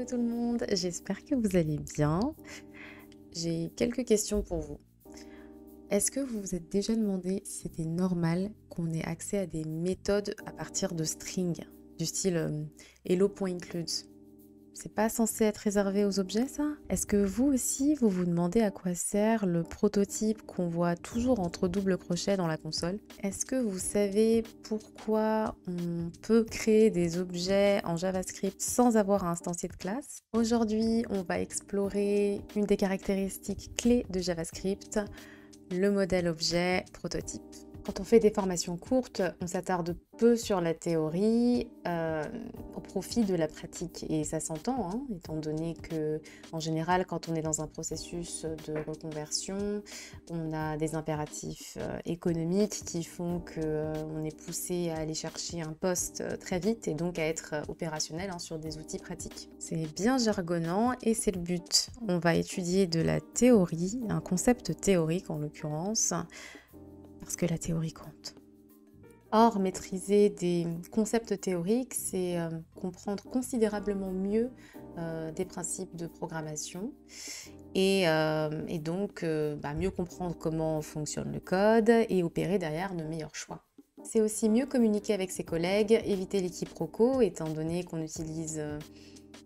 Hello tout le monde, j'espère que vous allez bien. J'ai quelques questions pour vous. Est-ce que vous vous êtes déjà demandé si c'était normal qu'on ait accès à des méthodes à partir de strings, du style hello.includes? C'est pas censé être réservé aux objets, ça? Est-ce que vous aussi, vous vous demandez à quoi sert le prototype qu'on voit toujours entre double crochet dans la console? Est-ce que vous savez pourquoi on peut créer des objets en JavaScript sans avoir à instancier de classe? Aujourd'hui, on va explorer une des caractéristiques clés de JavaScript, le modèle objet prototype. Quand on fait des formations courtes, on s'attarde peu sur la théorie au profit de la pratique. Et ça s'entend, hein, étant donné que, en général, quand on est dans un processus de reconversion, on a des impératifs économiques qui font qu'on est poussé à aller chercher un poste très vite et donc à être opérationnel sur des outils pratiques. C'est bien jargonnant et c'est le but. On va étudier de la théorie, un concept théorique en l'occurrence, parce que la théorie compte. Or, maîtriser des concepts théoriques, c'est comprendre considérablement mieux des principes de programmation et donc mieux comprendre comment fonctionne le code et opérer derrière de meilleurs choix. C'est aussi mieux communiquer avec ses collègues, éviter les quiproquos, étant donné qu'on utilise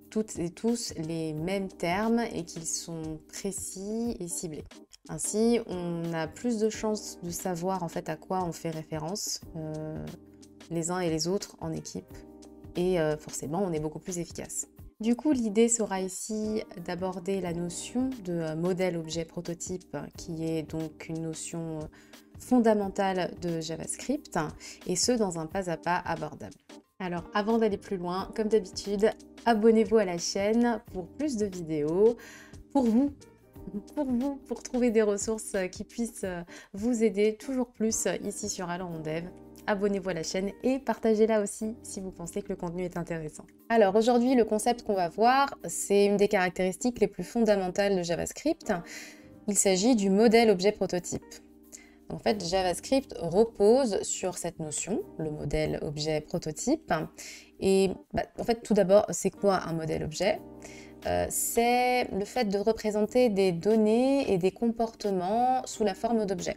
toutes et tous les mêmes termes et qu'ils sont précis et ciblés. Ainsi, on a plus de chances de savoir en fait à quoi on fait référence les uns et les autres en équipe et forcément on est beaucoup plus efficace. Du coup, l'idée sera ici d'aborder la notion de modèle objet prototype qui est donc une notion fondamentale de JavaScript et ce dans un pas à pas abordable. Alors avant d'aller plus loin, comme d'habitude, abonnez-vous à la chaîne pour plus de vidéos, pour vous, pour trouver des ressources qui puissent vous aider toujours plus ici sur Allant en Dev. Abonnez-vous à la chaîne et partagez-la aussi si vous pensez que le contenu est intéressant. Alors aujourd'hui, le concept qu'on va voir, c'est une des caractéristiques les plus fondamentales de JavaScript. Il s'agit du modèle objet prototype. En fait, JavaScript repose sur cette notion, le modèle objet prototype. Et en fait, tout d'abord, c'est quoi un modèle objet ? C'est le fait de représenter des données et des comportements sous la forme d'objets.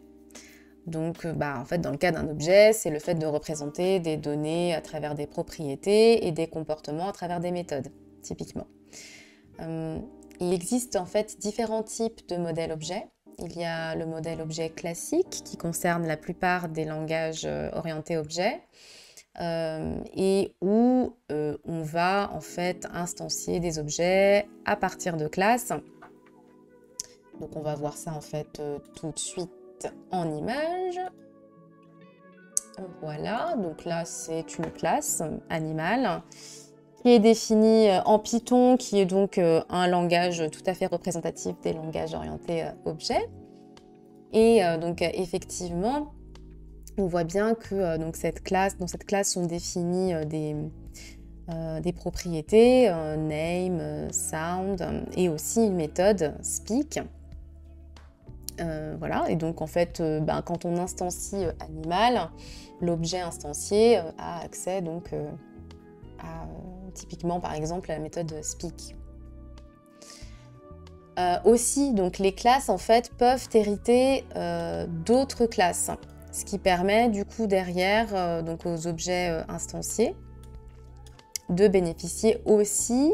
Donc, en fait, dans le cas d'un objet, c'est le fait de représenter des données à travers des propriétés et des comportements à travers des méthodes, typiquement. Il existe en fait différents types de modèles objets. Il y a le modèle objet classique qui concerne la plupart des langages orientés objets et où on va en fait instancier des objets à partir de classes. Donc on va voir ça en fait tout de suite en image. Voilà, donc là c'est une classe animal qui est définie en Python, qui est donc un langage tout à fait représentatif des langages orientés objets. Et donc effectivement, on voit bien que dans cette classe sont définies des propriétés, name, sound, et aussi une méthode speak. Voilà, et donc en fait, quand on instancie animal, l'objet instancié a accès donc à typiquement par exemple la méthode speak. Aussi, donc les classes en fait peuvent hériter d'autres classes, ce qui permet du coup derrière donc aux objets instanciés de bénéficier aussi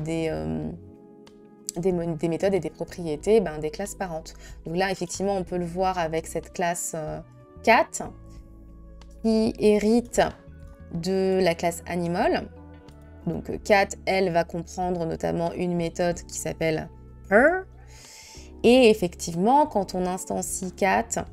des méthodes et des propriétés des classes parentes. Donc là effectivement on peut le voir avec cette classe cat qui hérite de la classe animal. Donc cat, elle, va comprendre notamment une méthode qui s'appelle her. Et effectivement, quand on instancie cat,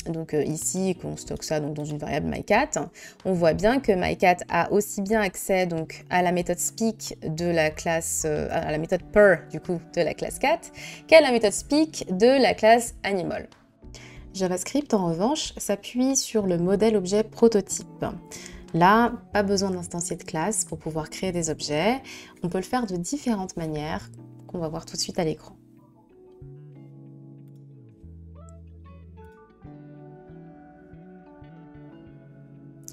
donc ici, qu'on stocke ça donc, dans une variable myCat, on voit bien que myCat a aussi bien accès donc, à la méthode speak de la classe, à la méthode per du coup de la classe cat, qu'à la méthode speak de la classe animal. JavaScript, en revanche, s'appuie sur le modèle objet prototype. Là, pas besoin d'instancier de classe pour pouvoir créer des objets. On peut le faire de différentes manières qu'on va voir tout de suite à l'écran.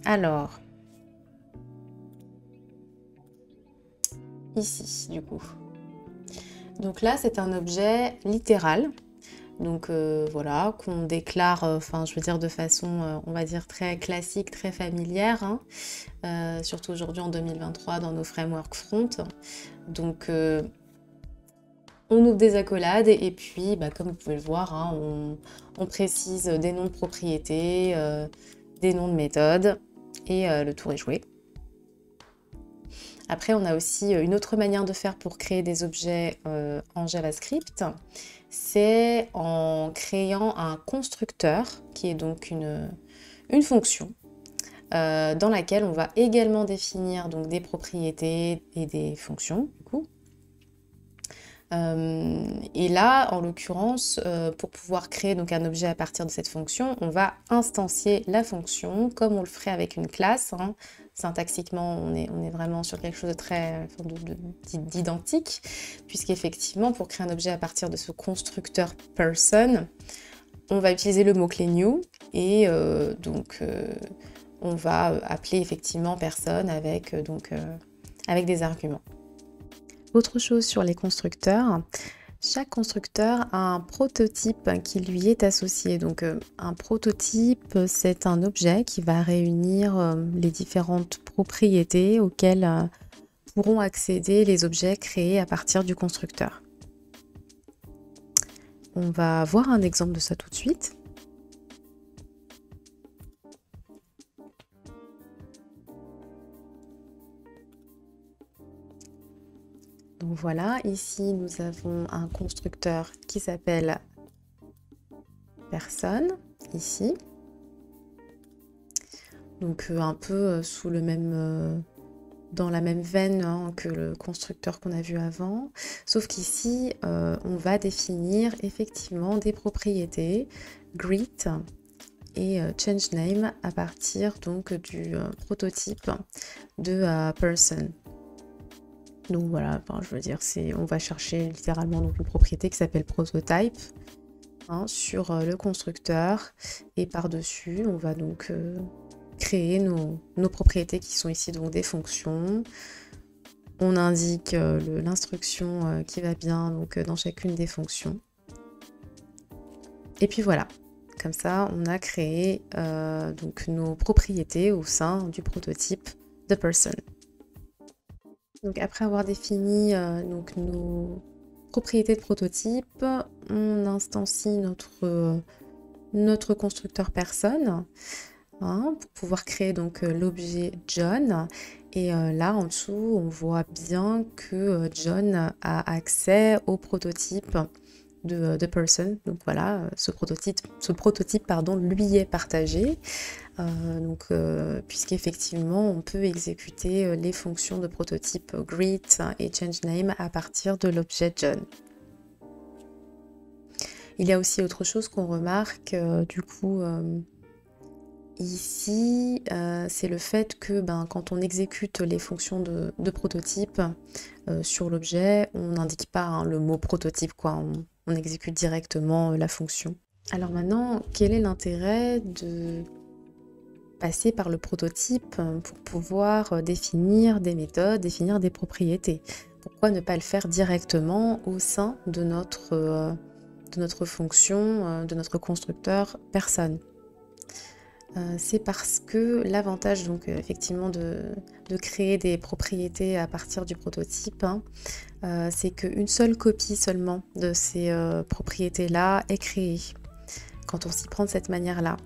Alors, ici du coup. Donc là, c'est un objet littéral. Donc voilà, qu'on déclare, enfin je veux dire de façon, on va dire très classique, très familière, hein, surtout aujourd'hui en 2023 dans nos frameworks front. Donc on ouvre des accolades et puis bah, comme vous pouvez le voir, hein, on précise des noms de propriétés, des noms de méthodes et le tour est joué. Après, on a aussi une autre manière de faire pour créer des objets en JavaScript. C'est en créant un constructeur, qui est donc une fonction, dans laquelle on va également définir donc, des propriétés et des fonctions. Du coup. Et là, en l'occurrence, pour pouvoir créer donc, un objet à partir de cette fonction, on va instancier la fonction comme on le ferait avec une classe. Hein. Syntaxiquement, on est vraiment sur quelque chose de très d'identique, puisqu'effectivement, pour créer un objet à partir de ce constructeur person, on va utiliser le mot-clé new et on va appeler effectivement person avec des arguments. Autre chose sur les constructeurs, chaque constructeur a un prototype qui lui est associé. Donc un prototype, c'est un objet qui va réunir les différentes propriétés auxquelles pourront accéder les objets créés à partir du constructeur. On va voir un exemple de ça tout de suite. Donc voilà, ici nous avons un constructeur qui s'appelle personne, ici. Donc un peu sous le même, dans la même veine hein, que le constructeur qu'on a vu avant. Sauf qu'ici, on va définir effectivement des propriétés, greet et change name à partir donc du prototype de person. Donc voilà, enfin, je veux dire, on va chercher littéralement donc, une propriété qui s'appelle prototype hein, sur le constructeur et par-dessus, on va donc créer nos propriétés qui sont ici donc des fonctions. On indique l'instruction qui va bien donc, dans chacune des fonctions. Et puis voilà, comme ça, on a créé donc, nos propriétés au sein du prototype de person. Donc après avoir défini donc nos propriétés de prototype, on instancie notre constructeur personne hein, pour pouvoir créer donc l'objet John. Et là en dessous, on voit bien que John a accès au prototype de person. Donc voilà, ce prototype pardon, lui est partagé. Puisqu'effectivement on peut exécuter les fonctions de prototype greet et change name à partir de l'objet John. Il y a aussi autre chose qu'on remarque du coup ici, c'est le fait que quand on exécute les fonctions de prototype sur l'objet, on n'indique pas hein, le mot prototype, quoi. On exécute directement la fonction. Alors maintenant, quel est l'intérêt de passer par le prototype pour pouvoir définir des méthodes, définir des propriétés? Pourquoi ne pas le faire directement au sein de notre fonction, de notre constructeur personne? C'est parce que l'avantage donc effectivement de créer des propriétés à partir du prototype, hein, c'est qu'une seule copie seulement de ces propriétés-là est créée quand on s'y prend de cette manière-là.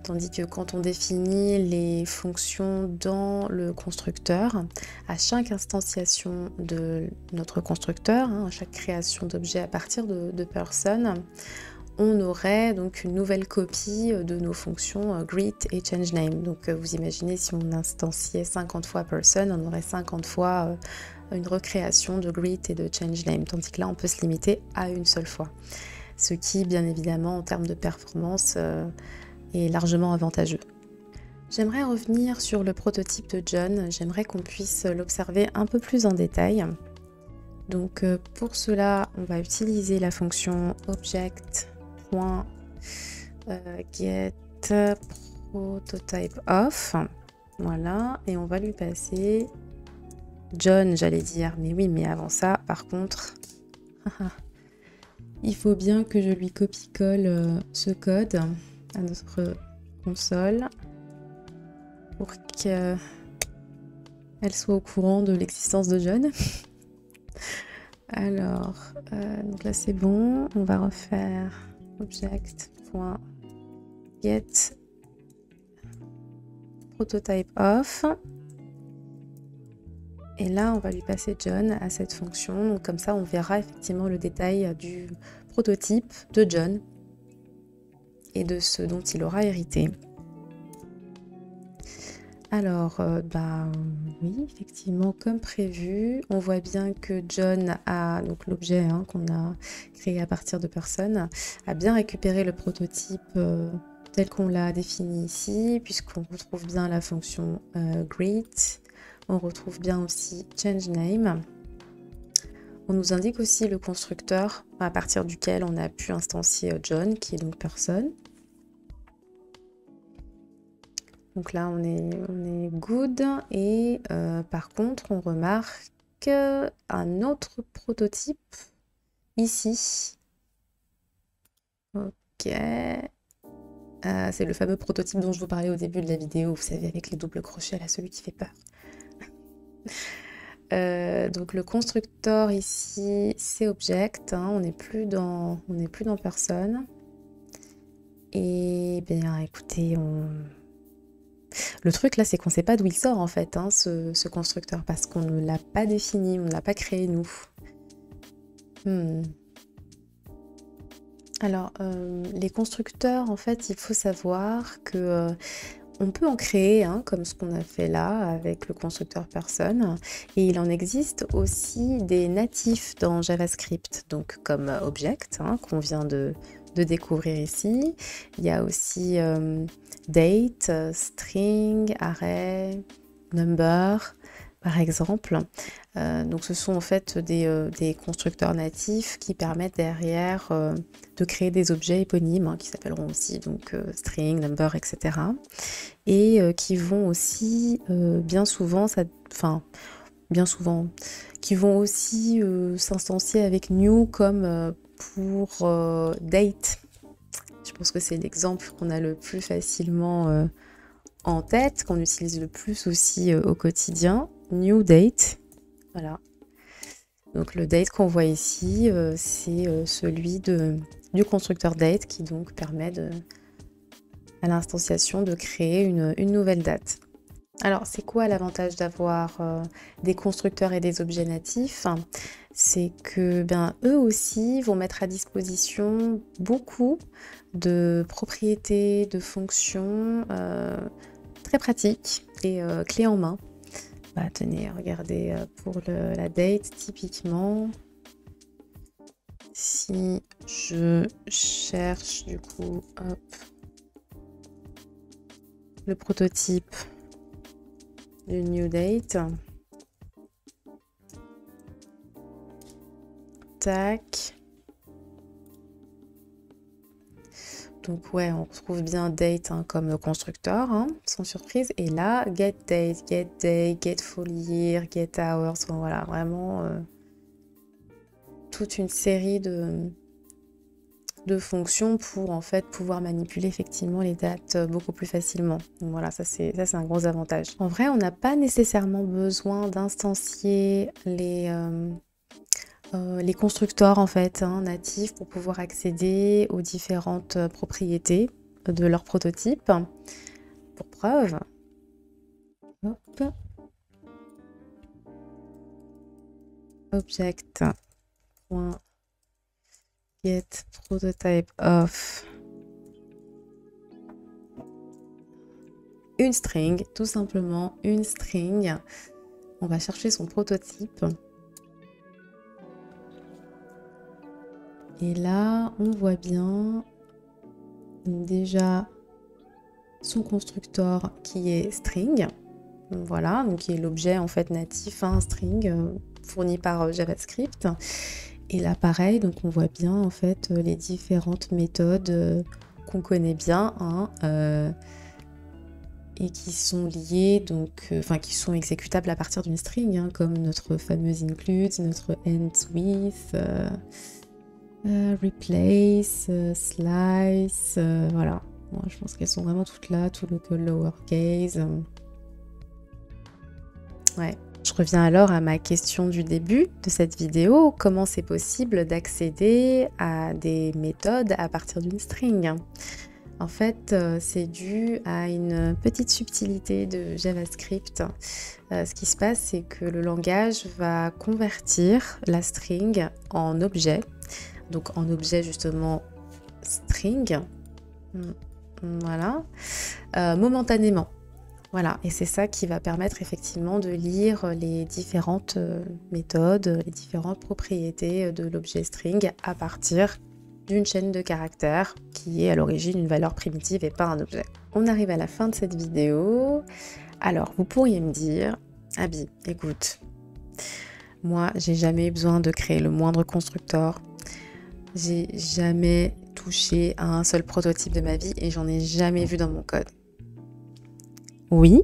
Tandis que quand on définit les fonctions dans le constructeur, à chaque instanciation de notre constructeur, hein, à chaque création d'objet à partir de person, on aurait donc une nouvelle copie de nos fonctions greet et change name. Donc vous imaginez si on instanciait 50 fois person, on aurait 50 fois une recréation de greet et de change name. Tandis que là, on peut se limiter à une seule fois. Ce qui, bien évidemment, en termes de performance, est largement avantageux. J'aimerais revenir sur le prototype de John. J'aimerais qu'on puisse l'observer un peu plus en détail. Donc pour cela, on va utiliser la fonction object.getPrototypeOf. Voilà, et on va lui passer John, j'allais dire, mais oui, mais avant ça, par contre, il faut bien que je lui copie-colle ce code à notre console pour qu'elle soit au courant de l'existence de John. Alors, donc là c'est bon, on va refaire object.get prototype off. Et là, on va lui passer John à cette fonction. Donc comme ça, on verra effectivement le détail du prototype de John et de ce dont il aura hérité. Alors, oui, effectivement, comme prévu, on voit bien que John a, donc l'objet qu'on a créé à partir de personne, a bien récupéré le prototype tel qu'on l'a défini ici, puisqu'on retrouve bien la fonction greet. On retrouve bien aussi change name. On nous indique aussi le constructeur à partir duquel on a pu instancier John, qui est donc personne. Donc là, on est good. Et par contre, on remarque un autre prototype ici. Ok. C'est le fameux prototype dont je vous parlais au début de la vidéo, vous savez, avec les doubles crochets, là, celui qui fait peur. Donc le constructeur ici, c'est object, on n'est plus dans personne. Et bien écoutez, le truc là, c'est qu'on ne sait pas d'où il sort en fait, ce constructeur, parce qu'on ne l'a pas défini, on ne l'a pas créé nous. Alors, les constructeurs, en fait, il faut savoir que on peut en créer, comme ce qu'on a fait là avec le constructeur personne, et il en existe aussi des natifs dans JavaScript, donc comme object, qu'on vient de découvrir ici. Il y a aussi date, string, array, number, par exemple. Donc ce sont en fait des constructeurs natifs qui permettent derrière de créer des objets éponymes qui s'appelleront aussi donc string, number, etc. Et qui vont aussi bien souvent qui vont aussi s'instancier avec new comme pour date. Je pense que c'est l'exemple qu'on a le plus facilement en tête, qu'on utilise le plus aussi au quotidien. New date, voilà. Donc le date qu'on voit ici, c'est celui du constructeur date qui donc permet à l'instanciation de créer une nouvelle date. Alors c'est quoi l'avantage d'avoir des constructeurs et des objets natifs? C'est que eux aussi vont mettre à disposition beaucoup de propriétés, de fonctions très pratiques et clés en main. Tenez, regardez, pour la date, typiquement, si je cherche du coup, hop, le prototype du new date, tac. Donc ouais, on retrouve bien date comme constructeur, sans surprise. Et là, get date, get day, get full year, get hours. Bon, voilà, vraiment toute une série de fonctions pour en fait pouvoir manipuler effectivement les dates beaucoup plus facilement. Donc voilà, ça c'est un gros avantage. En vrai, on n'a pas nécessairement besoin d'instancier les constructeurs en fait natifs pour pouvoir accéder aux différentes propriétés de leur prototype. Pour preuve, hop, object.get prototype of une string, tout simplement une string. On va chercher son prototype. Et là, on voit bien déjà son constructeur qui est string. Voilà, donc qui est l'objet en fait natif, string fourni par JavaScript. Et là, pareil, donc on voit bien en fait les différentes méthodes qu'on connaît bien. et qui sont liés, donc, enfin qui sont exécutables à partir d'une string, hein, comme notre fameuse include, notre ends with, replace, slice, voilà. Moi, je pense qu'elles sont vraiment toutes là, tout local lowercase. Ouais. Je reviens alors à ma question du début de cette vidéo. Comment c'est possible d'accéder à des méthodes à partir d'une string? En fait, c'est dû à une petite subtilité de JavaScript. Ce qui se passe, c'est que le langage va convertir la string en objet. Donc en objet justement string. Voilà. Momentanément. Voilà, et c'est ça qui va permettre effectivement de lire les différentes méthodes, les différentes propriétés de l'objet string à partir d'une chaîne de caractères qui est à l'origine une valeur primitive et pas un objet. On arrive à la fin de cette vidéo. Alors, vous pourriez me dire, Abby, écoute, moi, j'ai jamais eu besoin de créer le moindre constructeur. J'ai jamais touché à un seul prototype de ma vie et j'en ai jamais vu dans mon code. Oui,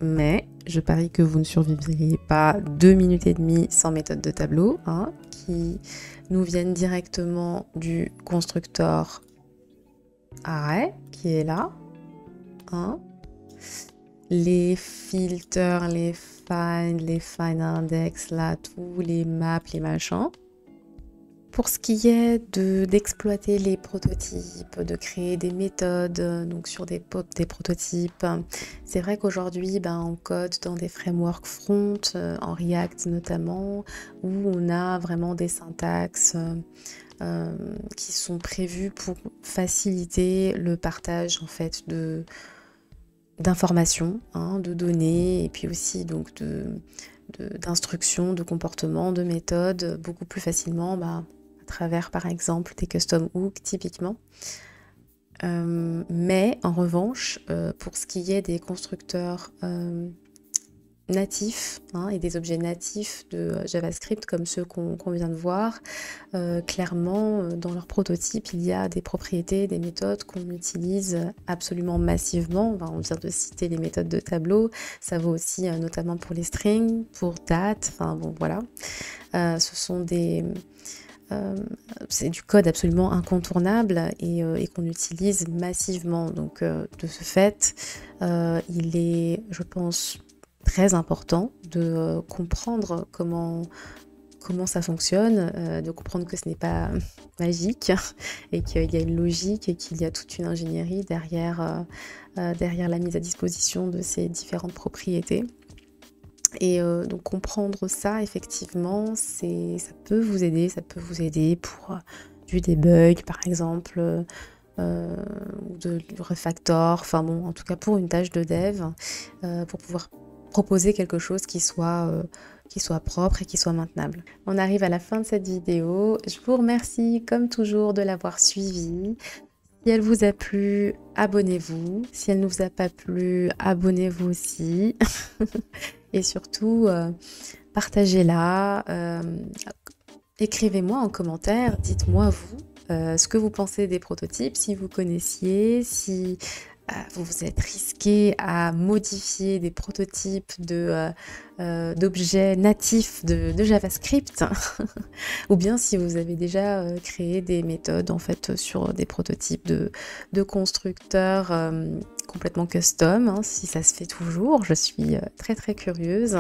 mais je parie que vous ne survivriez pas 2 minutes et demie sans méthode de tableau, hein, qui nous viennent directement du constructeur array, qui est là. Hein. Les filters, les find index, là, tous les maps, les machins. Pour ce qui est d'exploiter les prototypes, de créer des méthodes donc sur des prototypes, c'est vrai qu'aujourd'hui on code dans des frameworks front, en React notamment, où on a vraiment des syntaxes qui sont prévues pour faciliter le partage en fait d'informations, hein, de données et puis aussi donc d'instructions, de comportements, de méthodes beaucoup plus facilement à travers par exemple des custom hooks typiquement. Mais en revanche, pour ce qui est des constructeurs natifs et des objets natifs de JavaScript comme ceux qu'on vient de voir, clairement dans leur prototype il y a des propriétés, des méthodes qu'on utilise absolument massivement. On vient de citer les méthodes de tableau, ça vaut aussi notamment pour les strings, pour date, enfin bon voilà. Ce sont c'est du code absolument incontournable et qu'on utilise massivement. Donc de ce fait, il est, je pense, très important de comprendre comment ça fonctionne, de comprendre que ce n'est pas magique et qu'il y a une logique et qu'il y a toute une ingénierie derrière la mise à disposition de ces différentes propriétés. Et donc comprendre ça, effectivement, ça peut vous aider pour du debug par exemple, ou du refactor, enfin bon, en tout cas pour une tâche de dev, pour pouvoir proposer quelque chose qui soit propre et qui soit maintenable. On arrive à la fin de cette vidéo. Je vous remercie comme toujours de l'avoir suivie. Si elle vous a plu, abonnez-vous. Si elle ne vous a pas plu, abonnez-vous aussi. Et surtout, partagez-la. Écrivez-moi en commentaire. Dites-moi, vous, ce que vous pensez des prototypes, si vous connaissiez, si vous vous êtes risqué à modifier des prototypes d'objets natifs de JavaScript, ou bien si vous avez déjà créé des méthodes en fait sur des prototypes de constructeurs complètement custom, si ça se fait toujours. Je suis très très curieuse.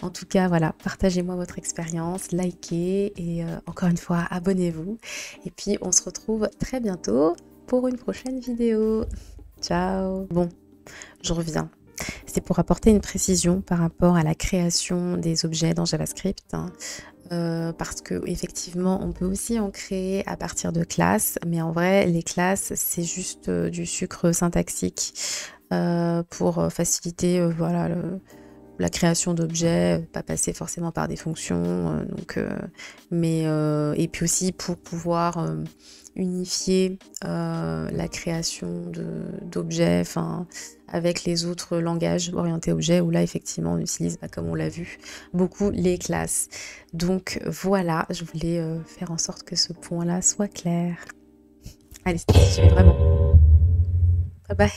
En tout cas, voilà, partagez-moi votre expérience, likez et encore une fois, abonnez-vous. Et puis, on se retrouve très bientôt pour une prochaine vidéo. Ciao. Bon, je reviens. C'est pour apporter une précision par rapport à la création des objets dans JavaScript, parce que effectivement, on peut aussi en créer à partir de classes, mais en vrai, les classes, c'est juste du sucre syntaxique pour faciliter voilà, la création d'objets, pas passer forcément par des fonctions, et puis aussi pour pouvoir unifier la création d'objets avec les autres langages orientés objets, où là effectivement on utilise, comme on l'a vu, beaucoup les classes. Donc voilà, je voulais faire en sorte que ce point-là soit clair. Allez, c'était vraiment. Bye bye.